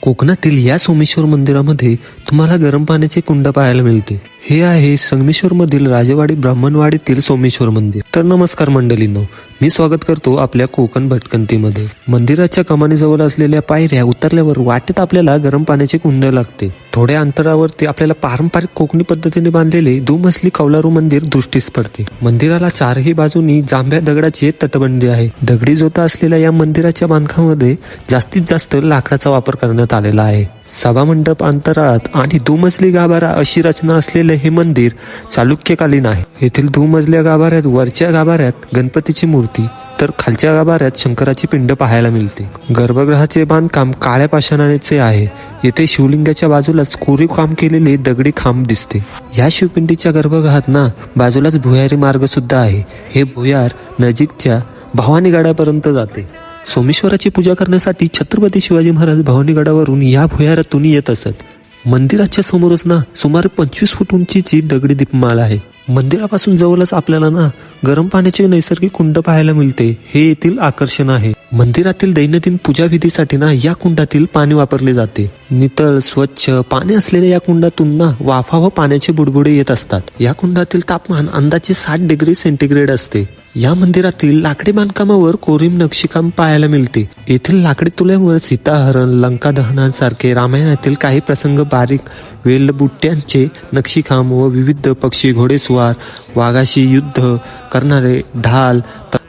कोकणातील या सोमेश्वर मंदिरामध्ये तुम्हाला गरम पाण्याचे कुंड पाहायला मिळते। हे आहे संगमेश्वर मधील राजेवाडी ब्राह्मणवाडीतील सोमेश्वर मंदिर। तर नमस्कार मंडळींनो, मी स्वागत करतो आपल्या कोकण भटकंतीमध्ये। मंदिराच्या कमानीजवळ असलेल्या पायऱ्या उतरल्यावर वाटेत आपल्याला गरम पाण्याचे कुंड लागते। थोड्या अंतरावरती आपल्याला पारंपरिक कोकणी पद्धतीने बांधलेले दुमजली कौलारू मंदिर दृष्टीस पडते। मंदिराला चारही बाजूनी जांभ्या दगडाची तटबंदी आहे। दगडी जोता असलेल्या या मंदिराच्या बांधकामामध्ये जास्तीत जास्त लाकडाचा वापर करण्यात आलेला आहे। सभामंडप अंतराळात आणि दुमजली गाभारा अशी रचना असलेले हे मंदिर चालुक्यकालीन आहे। येथील दुमजल्या गाभाऱ्यात वरच्या गाभाऱ्यात गणपतीची मूर्ती तर खालच्या गाभाऱ्यात शंकराची पिंड पाहायला मिळते। गर्भगृहाचे बांधकाम काळ्या पाषाणाचे आहे। येथे शिवलिंगाच्या बाजूलाच कोरीव काम केलेले दगडी खांब दिसते। या शिवपिंडीच्या गर्भगृहात ना बाजूलाच भुयारी मार्ग सुद्धा आहे। हे भुयार नजीकच्या भवानीगडापर्यंत जाते। सोमेश्वराची पूजा करण्यासाठी छत्रपती शिवाजी महाराज भवानीगडावरून या भुयारातून येत असत। मंदिराच्या समोरच ना सुमारे 25 फूट उंचीची दगडी दीपमाला आहे। मंदिरापासून जवळच आपल्याला ना गरम पाण्याचे नैसर्गिक कुंड पाहायला मिळते। हे येथील आकर्षण आहे। मंदिरातील दैनंदिन पूजा विधीसाठी ना या कुंडातील पाणी वापरले जाते। नितळ स्वच्छ पाणी असलेल्या या कुंडातून ना वाफा व पाण्याचे बुडबुडे येत असतात। या कुंडातील तापमान अंदाजे 60 डिग्री सेंटीग्रेड असते। या मंदिरातील लाकडी बांधकामावर कोरीव नक्षीकाम पाहायला मिळते। येथील लाकडी तुल्यांवर सीताहरण, लंका दहनांसारखे रामायणातील काही प्रसंग बारीक वेलबुट्ट्यांचे नक्षीकाम व विविध पक्षी, घोडेस्वार, वाघाशी युद्ध करणारे ढाल,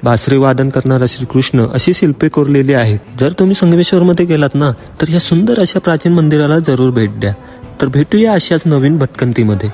बासरी वादन करणारा श्रीकृष्ण अशी शिल्पे कोरलेली आहेत। जर तुम्ही संगमेश्वर मध्ये गेलात ना तर या सुंदर अशा प्राचीन मंदिराला जरूर भेट द्या। तर भेटूया अशाच नवीन भटकंतीमध्ये।